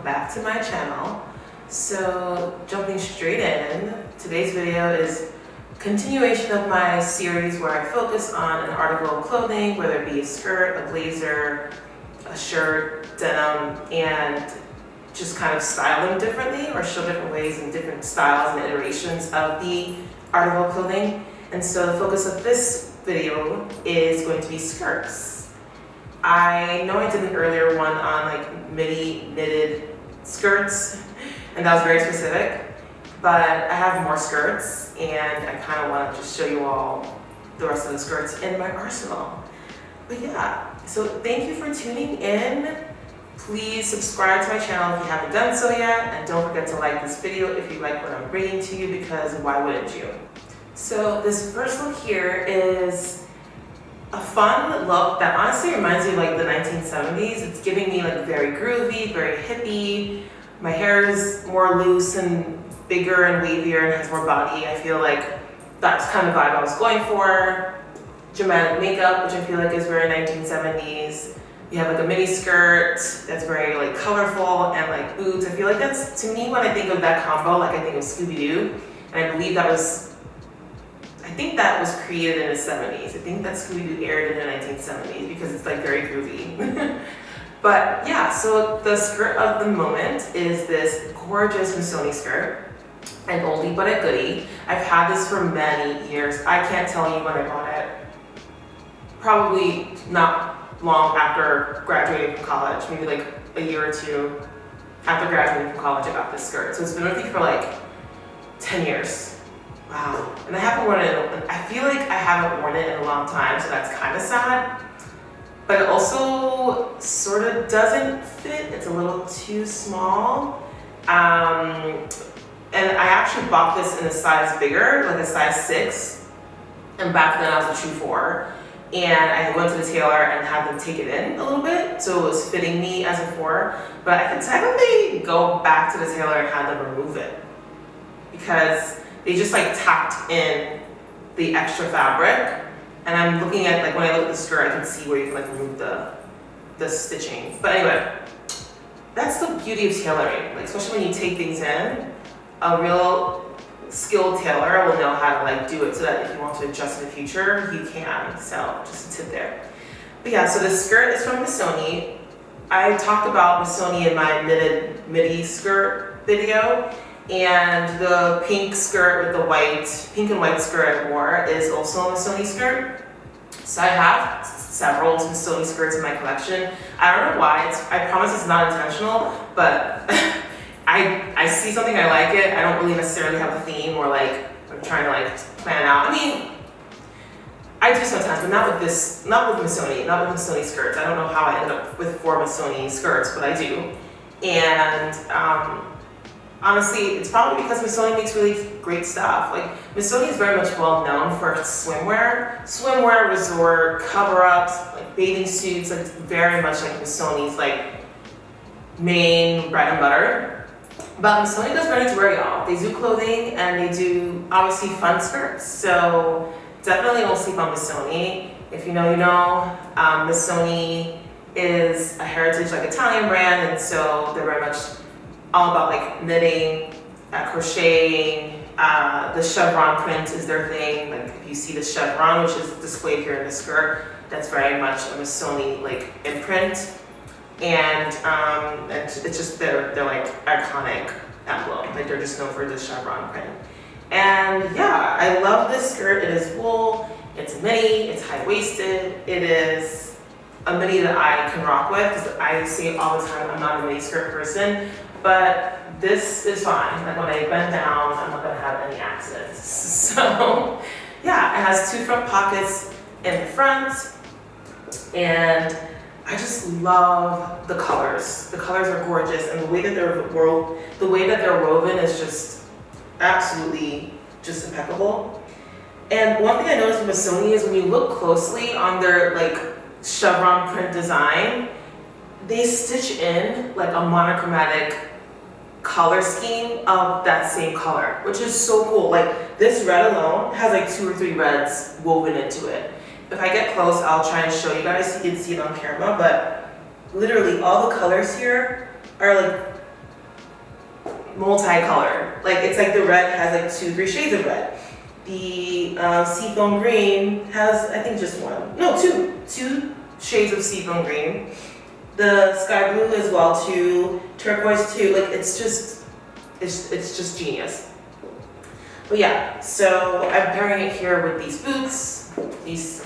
back to my channel. So jumping straight in, today's video is continuation of my series where I focus on an article of clothing, whether it be a skirt, a blazer, a shirt, denim, and just kind of style them differently or show different ways and different styles and iterations of the article of clothing. And so the focus of this video is going to be skirts. I know I did an earlier one on like midi knitted skirts, and that was very specific, but I have more skirts and I kind of want to just show you all the rest of the skirts in my arsenal. But yeah, so thank you for tuning in. Please subscribe to my channel if you haven't done so yet, and don't forget to like this video if you like what I'm bringing to you, because why wouldn't you? So this first look here is a fun look that honestly reminds me of like the 1970s. It's giving me like very groovy, very hippie. My hair is more loose and bigger and wavier and has more body. I feel like that's kind of the vibe I was going for. Dramatic makeup, which I feel like is very 1970s. You have like a mini skirt that's very like colorful, and like boots. I feel like that's, to me, when I think of that combo, like I think of Scooby-Doo. And I believe that was, I think that was created in the 70s. I think that Scooby-Doo aired in the 1970s because it's like very groovy. But yeah, so the skirt of the moment is this gorgeous Missoni skirt. An oldie but a goodie. I've had this for many years. I can't tell you when I bought it. Probably not long after graduating from college, maybe like a year or two after graduating from college, I got this skirt. So it's been with me for like 10 years. Wow. And I haven't worn it, I feel like I haven't worn it in a long time, so that's kind of sad. But it also sort of doesn't fit. It's a little too small. And I actually bought this in a size bigger, like a size 6. And back then I was a true 4. And I went to the tailor and had them take it in a little bit, so it was fitting me as a 4. But I could technically go back to the tailor and have them remove it, because they just like tacked in the extra fabric. And I'm looking at, like when I look at the skirt, I can see where you can like remove the stitching. But anyway, that's the beauty of tailoring, like especially when you take things in. A real skilled tailor will know how to like do it so that if you want to adjust in the future, you can. So just a tip there. But yeah, so the skirt is from Missoni. I talked about Missoni in my knitted midi skirt video, and the pink skirt with the white, pink and white skirt I wore is also a Missoni skirt. So I have several Missoni skirts in my collection. I don't know why, I promise it's not intentional, but I see something, I like it. I don't really necessarily have a theme or like I'm trying to like plan out. I mean, I do sometimes, but not with Missoni skirts. I don't know how I ended up with 4 Missoni skirts, but I do. And honestly, it's probably because Missoni makes really great stuff. Like Missoni is very much well known for swimwear, resort, cover-ups, like bathing suits. Like very much like Missoni's like main bread and butter. But Missoni does ready to wear, y'all. They do clothing and they do obviously fun skirts. So definitely don't sleep on Missoni. If you know, you know. Missoni is a heritage like Italian brand, and so they're very much all about like knitting, crocheting. The chevron print is their thing. Like if you see the chevron, which is displayed here in the skirt, that's very much a Missoni like imprint. And it's just they're like iconic emblem. Like they're just known for the chevron print. And yeah, I love this skirt. It is wool. It's a mini. It's high waisted. It is a mini that I can rock with, because I say all the time I'm not a mini skirt person, but this is fine. Like when I bend down, I'm not gonna have any accidents. So yeah, it has 2 front pockets in the front, and I just love the colors. The colors are gorgeous, and the way that they're woven is just absolutely just impeccable. And one thing I noticed with Missoni is when you look closely on their like chevron print design, they stitch in like a monochromatic color scheme of that same color, which is so cool. Like this red alone has like 2 or 3 reds woven into it. If I get close, I'll try and show you guys so you can see it on camera, but literally all the colors here are like multicolored. Like it's like the red has like 2-3 shades of red. The seafoam green has, I think, just one. No, two shades of seafoam green. The sky blue as well too. Turquoise too. Like it's just genius. But yeah, so I'm pairing it here with these boots. These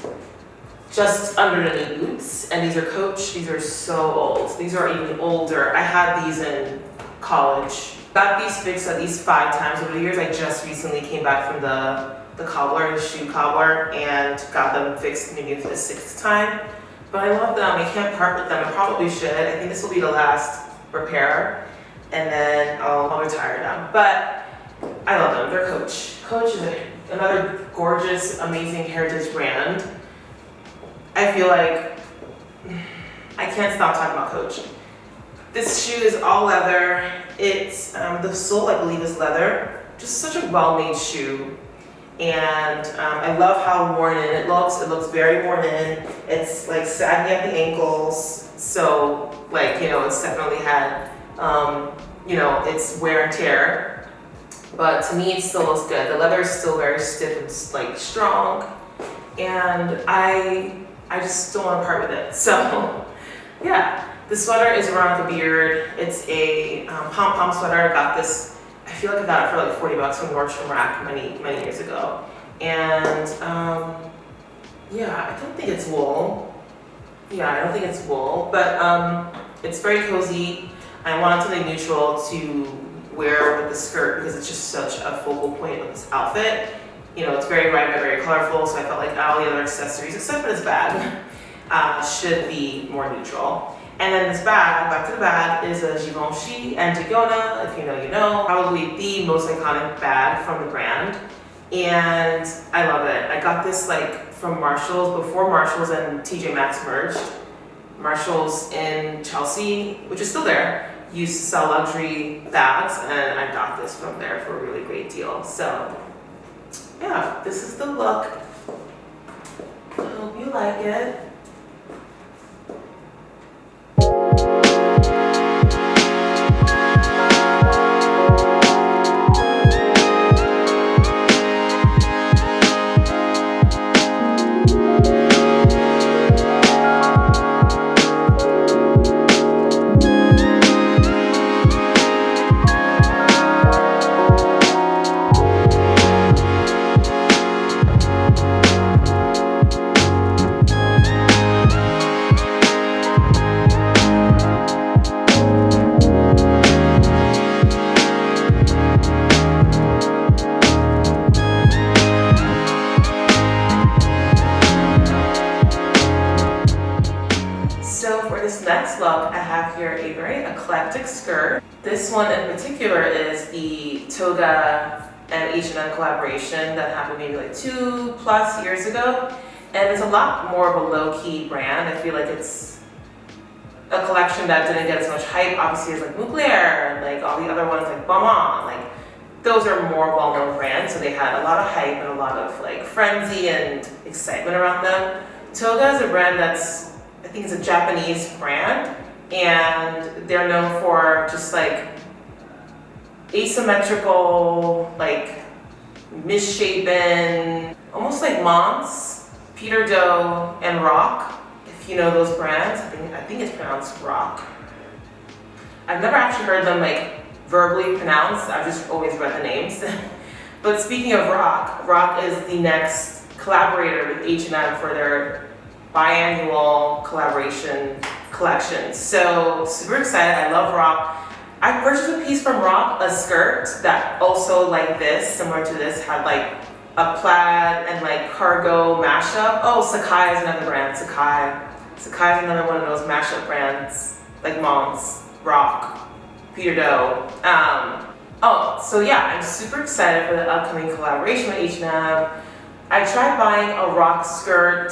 just under the knee boots, and these are Coach. These are so old. These are even older. I had these in college. Got these fixed at least 5 times over the years. I just recently came back from the cobbler, the shoe cobbler, and got them fixed maybe for the 6th time. But I love them. I can't part with them. I probably should. I think this will be the last repair, and then I'll retire them. But I love them. They're Coach. Coach is another gorgeous, amazing heritage brand. I feel like I can't stop talking about Coach. This shoe is all leather. It's the sole, I believe, is leather. Just such a well-made shoe. And I love how worn in it looks. It looks very worn in. It's like saggy at the ankles. So like, you know, it's definitely had, you know, it's wear and tear. But to me, it still looks good. The leather is still very stiff and like strong. And I just don't want to part with it. So yeah, the sweater is around the beard. It's a pom-pom sweater. I got this, I feel like I got it for like 40 bucks from Nordstrom Rack many years ago. And yeah, I don't think it's wool. Yeah, I don't think it's wool, but it's very cozy. I wanted something neutral to wear with the skirt because it's just such a focal point of this outfit. You know, it's very vibrant, very colorful, so I felt like all the other accessories, except for this bag, should be more neutral. And then this bag, back to the bag, is a Givenchy Antigona. If you know, you know. Probably the most iconic bag from the brand. And I love it. I got this like from Marshalls, before Marshalls and TJ Maxx merged. Marshalls in Chelsea, which is still there, used to sell luxury bags, and I got this from there for a really great deal. So yeah, this is the look. I hope you like it. Next look, I have here a very eclectic skirt. This one in particular is the Toga and H&M collaboration that happened maybe like 2+ years ago. And it's a lot more of a low-key brand. I feel like it's a collection that didn't get as much hype. Obviously, it's like Mugler and like all the other ones like Balmain. Like those are more well-known brands, so they had a lot of hype and a lot of like frenzy and excitement around them. Toga is a brand that's, I think it's a Japanese brand, and they're known for just like asymmetrical, like misshapen, almost like Mons, Peter Doe, and Rock. If you know those brands, I think it's pronounced Rock. I've never actually heard them like verbally pronounced. I've just always read the names. But speaking of Rock, Rock is the next collaborator with H&M for their biannual collaboration collection. So super excited. I love Rock. I purchased a piece from Rock, a skirt that also like this, similar to this, had like a plaid and like cargo mashup. Oh, Sakai is another brand. Sakai is another one of those mashup brands like Mons, Rock, Peter Doe. Oh, so yeah, I'm super excited for the upcoming collaboration with H&M. I tried buying a Rock skirt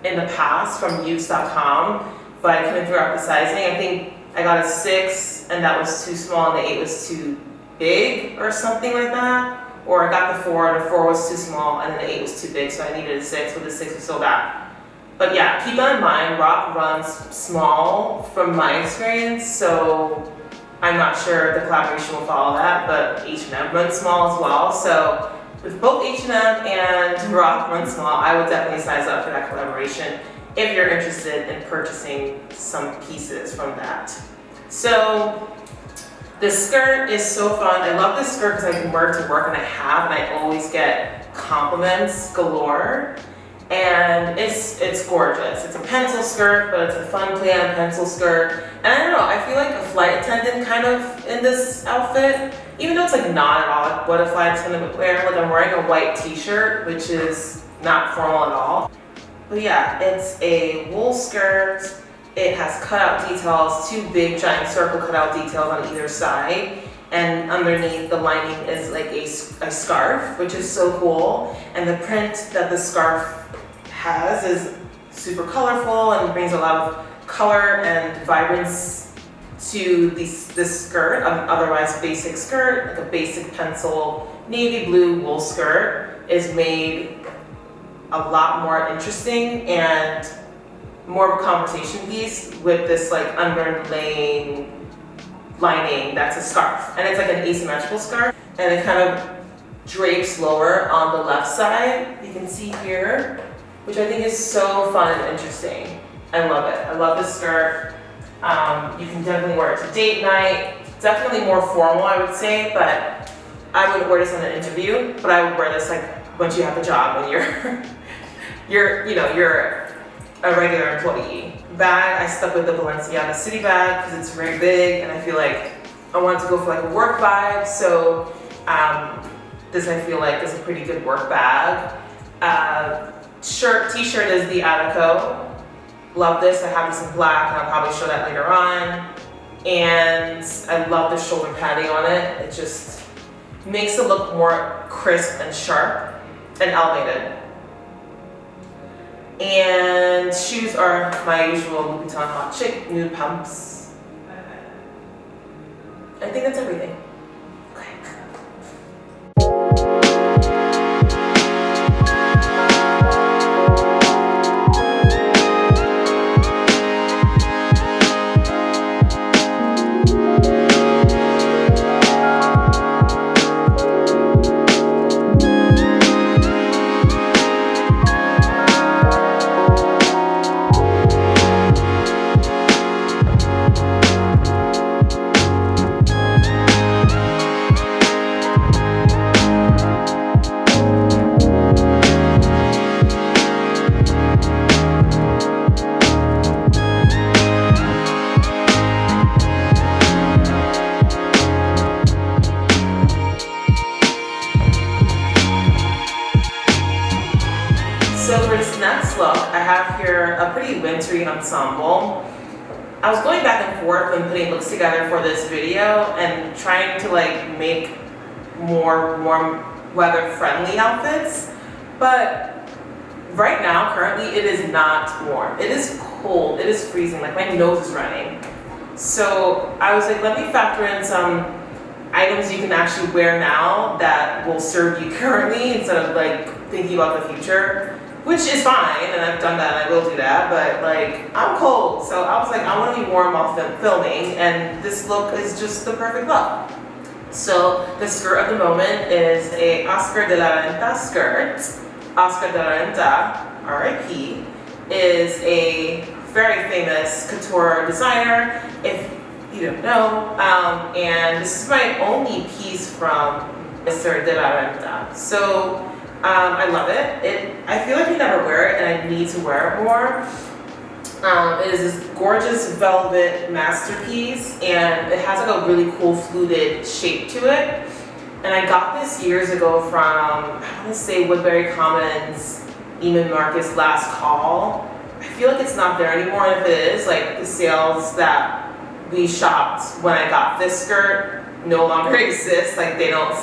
in the past from used.com, but I couldn't figure out the sizing. I think I got a 6 and that was too small and the 8 was too big or something like that. Or I got the 4 and the 4 was too small and then the 8 was too big, so I needed a 6, but the 6 was so bad. But yeah, keep that in mind. Rock runs small from my experience, so I'm not sure the collaboration will follow that, but H&M runs small as well. So with both H&M and Rock run small, I would definitely size up for that collaboration if you're interested in purchasing some pieces from that. So the skirt is so fun. I love this skirt because I can wear it to work, and I have, and I always get compliments galore. And it's gorgeous. It's a pencil skirt, but it's a fun play on pencil skirt. And I don't know, I feel like a flight attendant kind of in this outfit, even though it's like not at all what a flight attendant would wear. Like I'm wearing a white t-shirt, which is not formal at all. But yeah, it's a wool skirt. It has cutout details, 2 big giant circle cutout details on either side. And underneath the lining is like a scarf, which is so cool. And the print that the scarf has is super colorful and brings a lot of color and vibrance to this skirt, otherwise basic skirt. Like a basic pencil navy blue wool skirt is made a lot more interesting and more of a conversation piece with this like underlaying lining that's a scarf. And it's like an asymmetrical scarf, and it kind of drapes lower on the left side. You can see here, which I think is so fun and interesting. I love it. I love this skirt. You can definitely wear it to date night. Definitely more formal, I would say, but I wouldn't wear this in an interview, but I would wear this like once you have a job, when you're a regular employee. Bag, I stuck with the Balenciaga City bag because it's very big, and I feel like I wanted to go for like a work vibe, so this I feel like is a pretty good work bag. T-shirt is the Attico. Love this. I have this in black, and I'll probably show that later on. And I love the shoulder padding on it. It just makes it look more crisp and sharp and elevated. And shoes are my usual Louis Vuitton Hot Chick nude pumps. I think that's everything. So for this next look, I have here a pretty wintry ensemble. I was going back and forth when putting looks together for this video and trying to like make more warm weather friendly outfits, but right now, currently, it is not warm. It is cold, it is freezing, like my nose is running. So I was like, let me factor in some items you can actually wear now that will serve you currently instead of like thinking about the future. Which is fine, and I've done that, and I will do that, but like, I'm cold, so I was like, I want to be warm while filming, and this look is just the perfect look. So the skirt of the moment is a Oscar de la Renta skirt. Oscar de la Renta, R.I.P., is a very famous couture designer, if you don't know, and this is my only piece from Mr. de la Renta. So I love it. I feel like I never wear it, and I need to wear it more. It is this gorgeous velvet masterpiece, and it has like a really cool fluted shape to it. And I got this years ago from, I want to say, Woodbury Commons, Neiman Marcus Last Call. I feel like it's not there anymore, and if it is, like the sales that we shopped when I got this skirt no longer exist. Like they don't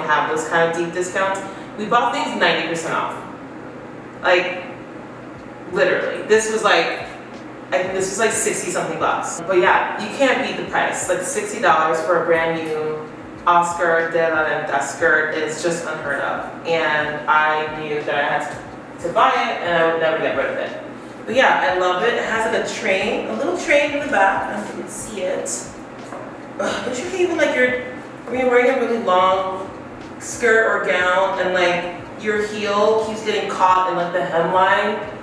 have those kind of deep discounts. We bought things 90% off. Like, literally. This was like, I think this was like 60 something bucks. But yeah, you can't beat the price. Like $60 for a brand new Oscar de la Renta skirt is just unheard of. And I knew that I had to buy it, and I would never get rid of it. But yeah, I love it. It has like a little train in the back. I don't know if you can see it. don't you hate when like when you're wearing a really long skirt or gown and like your heel keeps getting caught in like the hemline?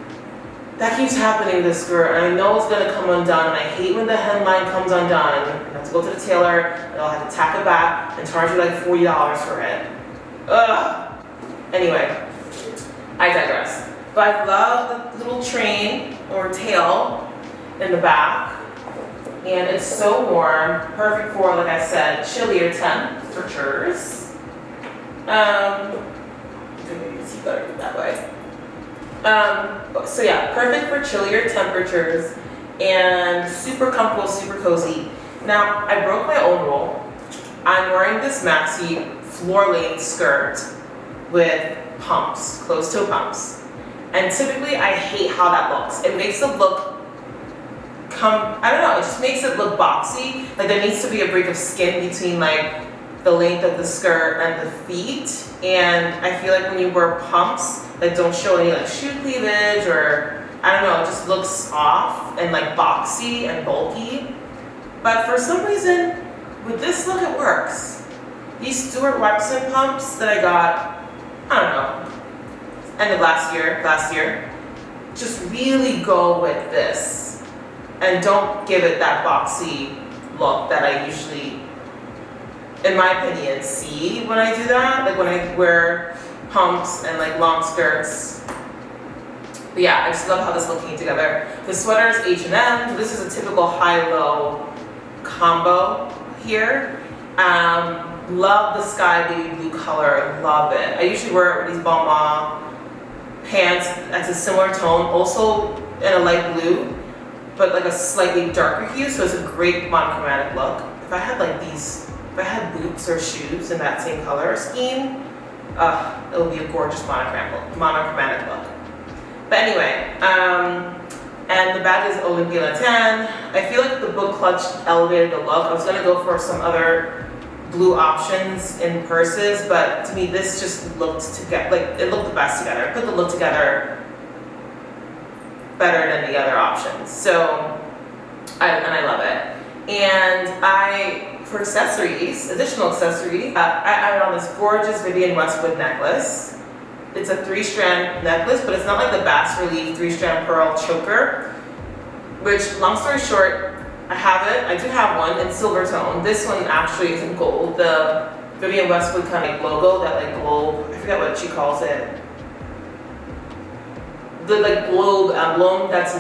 That keeps happening with this skirt, and I know it's gonna come undone, and I hate when the hemline comes undone. I have to go to the tailor, and I'll have to tack it back and charge you like $40 for it. Ugh. Anyway, I digress. But I love the little train or tail in the back, and it's so warm, perfect for, like I said, chillier temperatures. You can see better that way. So yeah, perfect for chillier temperatures and super comfortable, super cozy. Now, I broke my own rule. I'm wearing this maxi floor-length skirt with pumps, closed-toe pumps. And typically, I hate how that looks. It makes it look I don't know, it just makes it look boxy. Like there needs to be a break of skin between like the length of the skirt and the feet. And I feel like when you wear pumps that don't show any like shoe cleavage or, I don't know, it just looks off and like boxy and bulky. But for some reason, with this look, it works. These Stuart Weitzman pumps that I got, I don't know, end of last year, just really go with this. And don't give it that boxy look that I usually, in my opinion, see when I do that. Like when I wear pumps and like long skirts. But yeah, I just love how this look came together. The sweater is H&M. This is a typical high-low combo here. Love the sky baby blue color, love it. I usually wear it with these Balmain pants. That's a similar tone, also in a light blue, but like a slightly darker hue, so it's a great monochromatic look. If I had like these, if I had boots or shoes in that same color scheme, it would be a gorgeous monochromatic look. But anyway, and the bag is Olympia Latan. I feel like the book clutch elevated the look. I was gonna go for some other blue options in purses, but to me this just looked together, like it looked the best together. I put the look together better than the other options. So, I love it. And for accessories, additional accessories, I added on this gorgeous Vivienne Westwood necklace. It's a 3-strand necklace, but it's not like the bas relief 3-strand pearl choker, which, long story short, I do have one in silver tone. This one actually is in gold. The Vivienne Westwood kind of logo, that like globe, I forget what she calls it. The like globe emblem, that's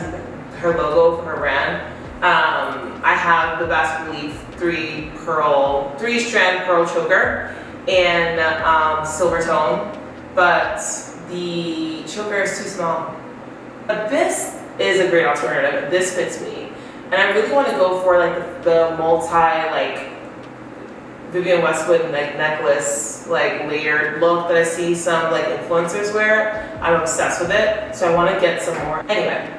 her logo for her brand. I have the bas relief 3-strand pearl choker in silver tone, but the choker is too small. But this is a great alternative. This fits me, and I really want to go for like the multi like Vivienne Westwood like necklace like layered look that I see some like influencers wear. I'm obsessed with it, so I want to get some more. Anyway,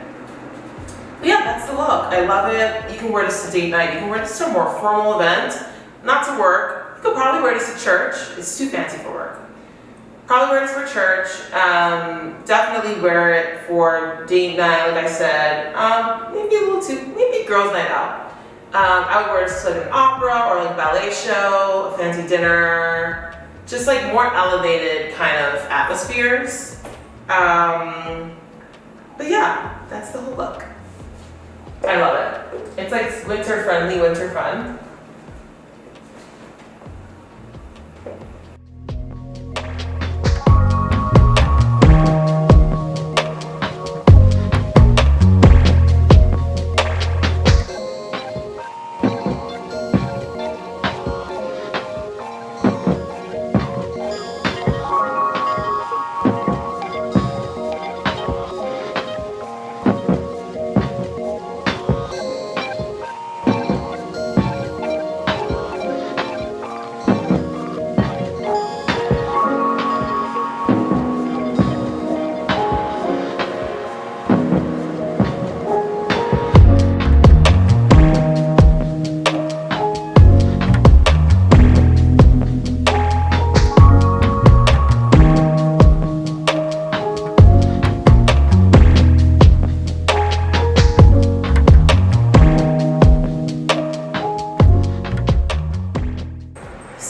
but yeah, that's the look. I love it. You can wear this to date night. You can wear this to a more formal event, not to work. You could probably wear this to church. It's too fancy for work. Probably wear this for church. Definitely wear it for date night, like I said. Maybe girls' night out. I would wear this to like an opera or like a ballet show, a fancy dinner, just like more elevated kind of atmospheres. But yeah, that's the whole look. I love it. It's like winter friendly, winter fun.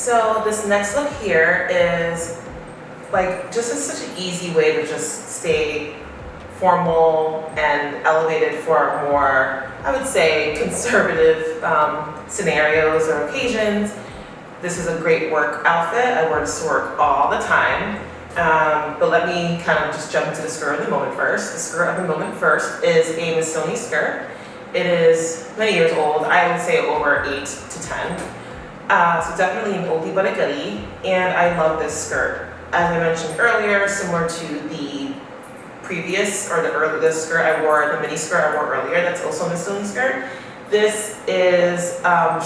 So this next look here is like just such an easy way to just stay formal and elevated for more, I would say, conservative scenarios or occasions. This is a great work outfit. I wear this to work all the time. But let me kind of just jump into the skirt of the moment first. The skirt of the moment first is a Missoni skirt. It is many years old. I would say over 8 to 10. So definitely an oldie but a goodie. And I love this skirt. As I mentioned earlier, similar to the previous, or the skirt I wore, the mini skirt I wore earlier, that's also a Missoni skirt. This is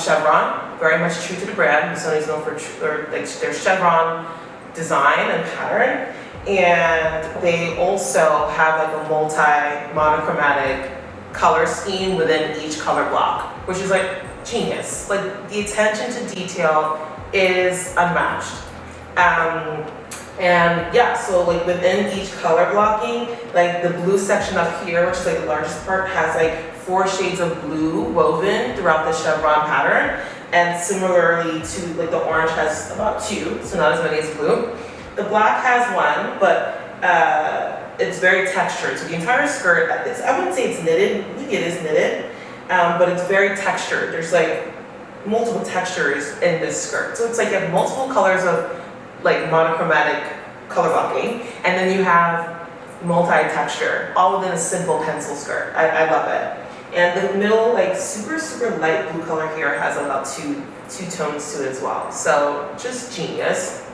chevron, very much true to the brand. Missoni's known for their chevron design and pattern, and they also have like a monochromatic color scheme within each color block, which is like genius. Like the attention to detail is unmatched. And yeah, so like within each color blocking, like the blue section up here, which is like the largest part, has like 4 shades of blue woven throughout the chevron pattern. And similarly to like the orange has about 2, so not as many as blue. The black has 1, but it's very textured. So the entire skirt, I wouldn't say it's knitted, maybe it is knitted, but it's very textured. There's like multiple textures in this skirt. So it's like you have multiple colors of like monochromatic color blocking, and then you have multi-texture, all within a simple pencil skirt. I love it. And the middle, like super light blue color here has about two tones to it as well. So just genius.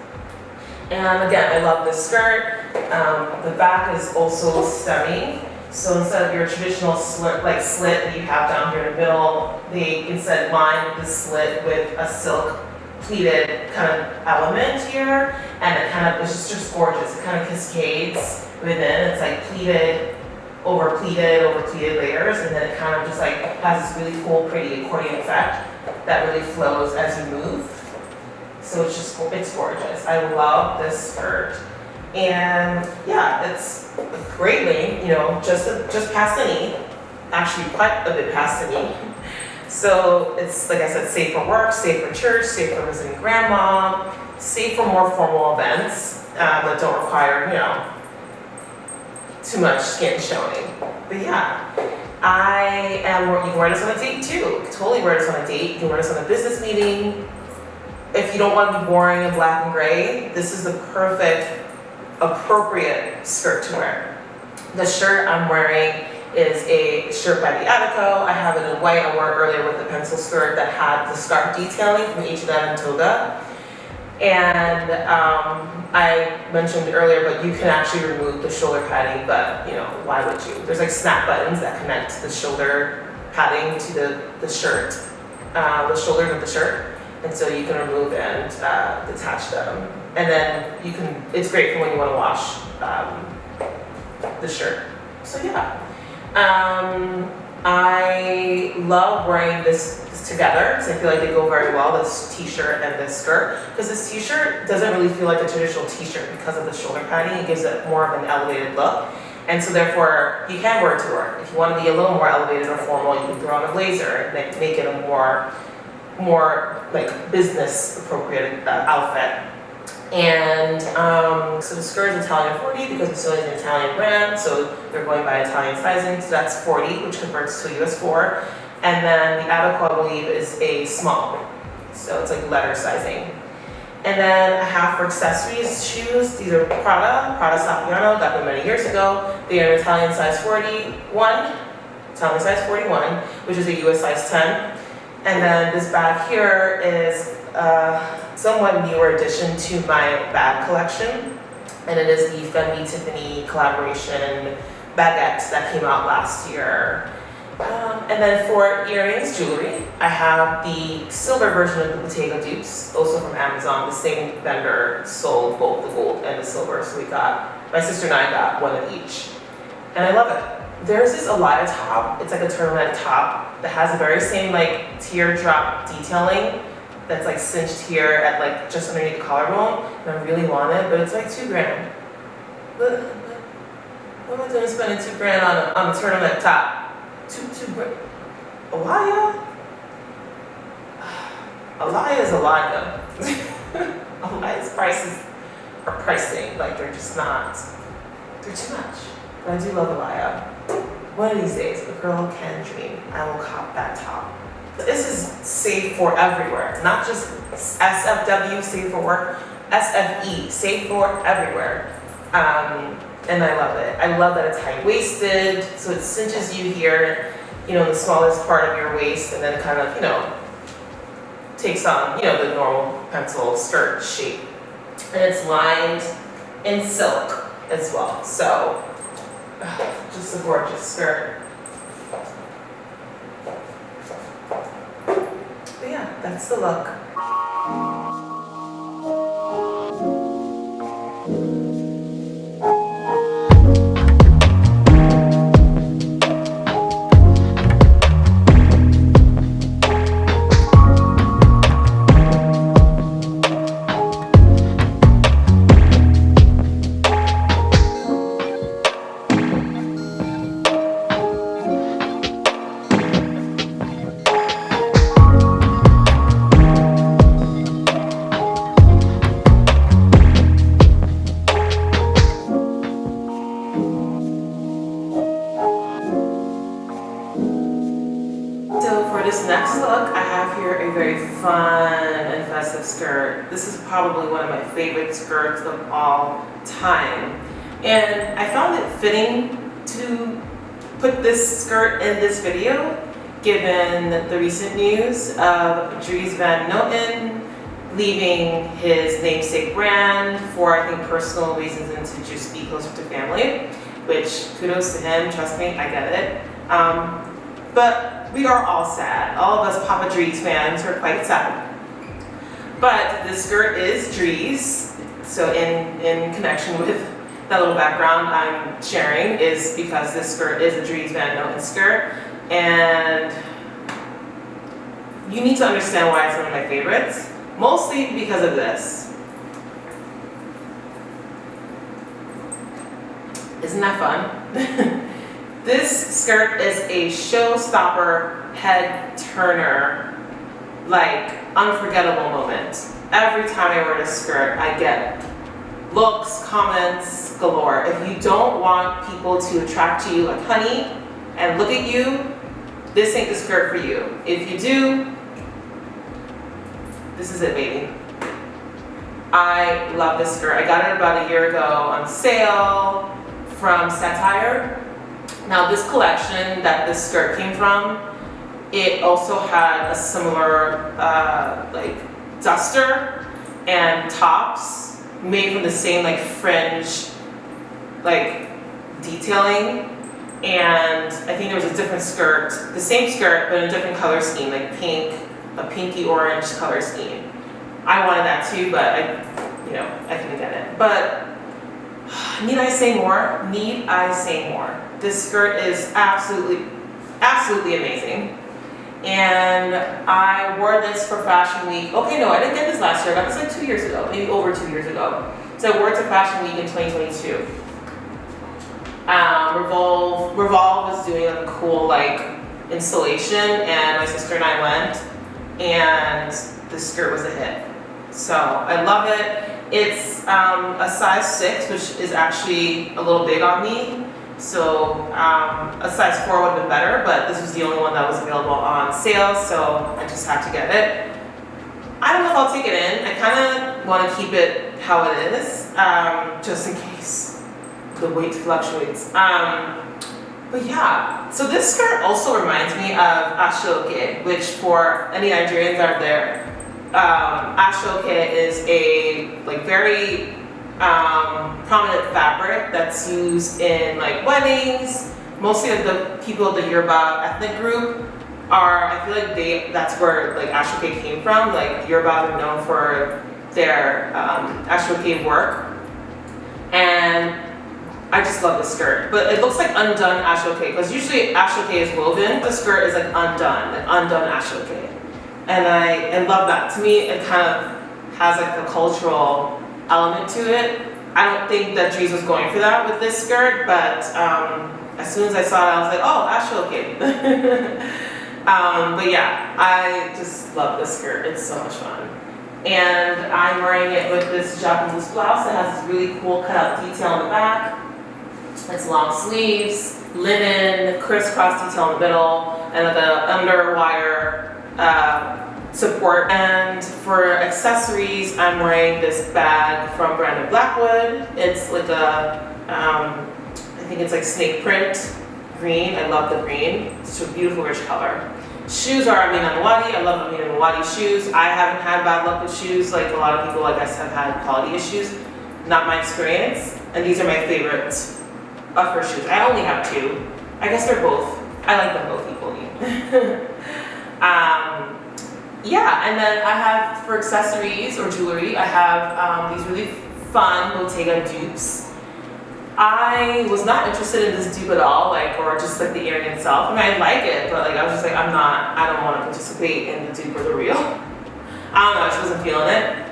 And again, I love this skirt. The back is also stemming. So instead of your traditional slit that you have down here in the middle, they instead line the slit with a silk pleated kind of element here, and it kind of, it's just gorgeous. It kind of cascades within. It's like pleated over pleated layers, and then it kind of just like has this really cool, pretty accordion effect that really flows as you move. So it's gorgeous. I love this skirt, and yeah, it's a great length. You know, just past the knee, actually quite a bit past the knee. So it's, like I said, safe for work, safe for church, safe for visiting grandma, safe for more formal events that don't require, you know, too much skin showing. But yeah, you can wear this on a date too. You can totally wear this on a date. You can wear this on a business meeting. If you don't want to be boring and black and gray, this is the perfect, appropriate skirt to wear. The shirt I'm wearing is a shirt by the Attico. I have it in white. I wore it earlier with the pencil skirt that had the scarf detailing from H&M and Toga. And I mentioned earlier, but you can actually remove the shoulder padding, but you know, why would you? There's like snap buttons that connect the shoulder padding to the shirt, the shoulders of the shirt. And so you can remove and detach them. And then it's great for when you want to wash the shirt. So yeah. I love wearing this together because I feel like they go very well, this t-shirt and this skirt. Because this t-shirt doesn't really feel like a traditional t-shirt because of the shoulder padding. It gives it more of an elevated look. And so therefore, you can wear it to work. If you want to be a little more elevated or formal, you can throw on a blazer and make it a more like business appropriate outfit. And so the skirt is Italian 40 because Missoni is an Italian brand, so they're going by Italian sizing, so that's 40, which converts to US 4. And then the Attico, I believe, is a small, so it's like letter sizing. And then I have for accessories, shoes. These are Prada Saffiano, got them many years ago. They are an Italian size 41, which is a US size 10. And then this bag here is somewhat newer addition to my bag collection, and it is the Femi Tiffany collaboration baguette that came out last year. And then for earrings, jewelry, I have the silver version of the Bottega dupes, also from Amazon. The same vendor sold both the gold and the silver, so my sister and I got one of each, and I love it. There's this Alaya top. It's like a turtleneck top that has the very same like teardrop detailing that's like cinched here at like just underneath the collarbone, and I really want it, but it's like $2,000. What am I doing spending $2,000 on a turtleneck top? Two grand. Alaya? Alaya is Alaya. Alaya's prices are pricing, like they're just not, they're too much. But I do love Alaya. One of these days, a girl can dream. I will cop that top. This is safe for everywhere, not just SFW, safe for work, SFE, safe for everywhere. And I love it. I love that it's high-waisted, so it cinches you here, you know, the smallest part of your waist, and then it kind of, you know, takes on, you know, the normal pencil skirt shape. And it's lined in silk as well, so just a gorgeous skirt. But yeah, that's the look. So for this next look, I have here a very fun and festive skirt. This is probably one of my favorite skirts of all time. And I found it fitting to put this skirt in this video, given the recent news of Dries Van Noten leaving his namesake brand for, I think, personal reasons and to just be closer to family, which kudos to him, trust me, I get it. But we are all sad. All of us Papa Dries fans are quite sad. But this skirt is Dries, so in connection with that little background I'm sharing is because this skirt is a Dries Van Noten skirt, and you need to understand why it's one of my favorites, mostly because of this. Isn't that fun? This skirt is a showstopper, head turner, like unforgettable moment. Every time I wear this skirt, I get looks, comments galore. If you don't want people to attract to you like honey and look at you, this ain't the skirt for you. If you do, this is it, baby. I love this skirt. I got it about a year ago on sale from Satire. Now this collection that this skirt came from, it also had a similar like duster and tops made from the same like fringe like detailing, and I think there was a different skirt, the same skirt but in a different color scheme, like pink, a pinky orange color scheme. I wanted that too, but I couldn't get it. But need I say more? Need I say more? This skirt is absolutely amazing. And I wore this for Fashion Week. Okay, no, I didn't get this last year. I got this like 2 years ago, maybe over 2 years ago. So I wore it to Fashion Week in 2022. Revolve was doing a cool like installation, and my sister and I went, and this skirt was a hit. So I love it. It's a size 6, which is actually a little big on me. So a size 4 would have been better, but this was the only one that was available on sale, so I just had to get it. I don't know if I'll take it in. I kind of want to keep it how it is, just in case the weight fluctuates. But yeah, so this skirt also reminds me of ashoke, which for any Nigerians out there, ashoke is a like very prominent fabric that's used in like weddings. Mostly of the people of the Yoruba ethnic group I feel like that's where like ashoke came from. Like Yoruba are known for their ashoke work, and I just love this skirt. But it looks like undone ashoke, because usually ashoke is woven. The skirt is like undone ashoke. And I love that. To me, it kind of has like a cultural element to it. I don't think that Dries was going for that with this skirt, but as soon as I saw it, I was like, oh, ashoke. But yeah, I just love this skirt. It's so much fun. And I'm wearing it with this Japanese blouse that has this really cool cutout detail in the back. It's long sleeves, linen, crisscross detail in the middle, and like a underwire support. And for accessories, I'm wearing this bag from brand Blackwood. It's like a, I think it's like snake print green. I love the green. It's a beautiful rich color. Shoes are Amin Anwadi. I love Amin Anwadi shoes. I haven't had bad luck with shoes. Like a lot of people, I guess, have had quality issues. Not my experience. And these are my favorites of her shoes. I only have two. I guess they're both, I like them both equally. Yeah, and then I have, for accessories or jewelry, I have these really fun Bottega dupes. I was not interested in this dupe at all, like, or just like the earring itself. I mean, I like it, but like, I was just like, I don't want to participate in the dupe or the real. I don't know, I just wasn't feeling it.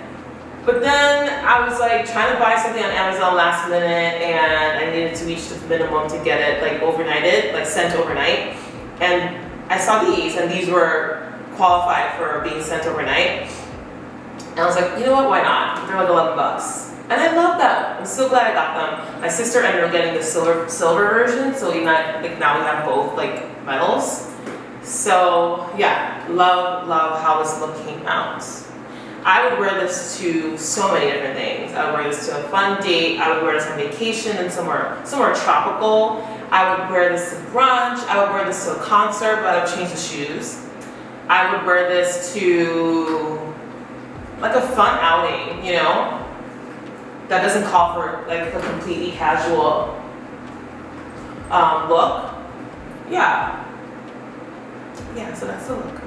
But then I was like trying to buy something on Amazon last minute, and I needed to reach the minimum to get it like overnighted, like sent overnight. And I saw these, and these were qualified for being sent overnight. And I was like, you know what, why not? They're like $11. And I love them. I'm so glad I got them. My sister ended up getting the silver version, so like now we have both like metals. So yeah, love how this look came out. I would wear this to so many different things. I would wear this to a fun date. I would wear this on vacation and somewhere tropical. I would wear this to brunch. I would wear this to a concert, but I would change the shoes. I would wear this to like a fun outing, you know, that doesn't call for like a completely casual look. Yeah, so that's the look.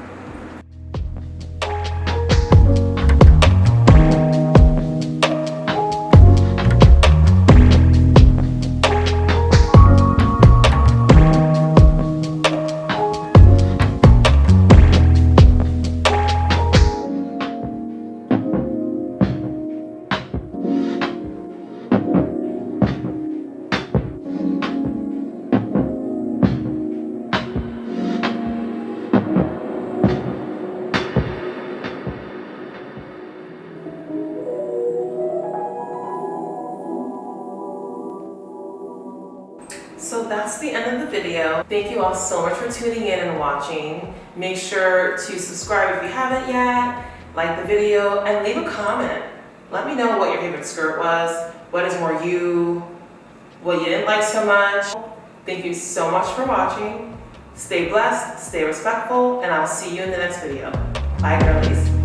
So that's the end of the video. Thank you all so much for tuning in and watching. Make sure to subscribe if you haven't yet, like the video, and leave a comment. Let me know what your favorite skirt was, what is more you, what you didn't like so much. Thank you so much for watching. Stay blessed, stay respectful, and I'll see you in the next video. Bye, girlies.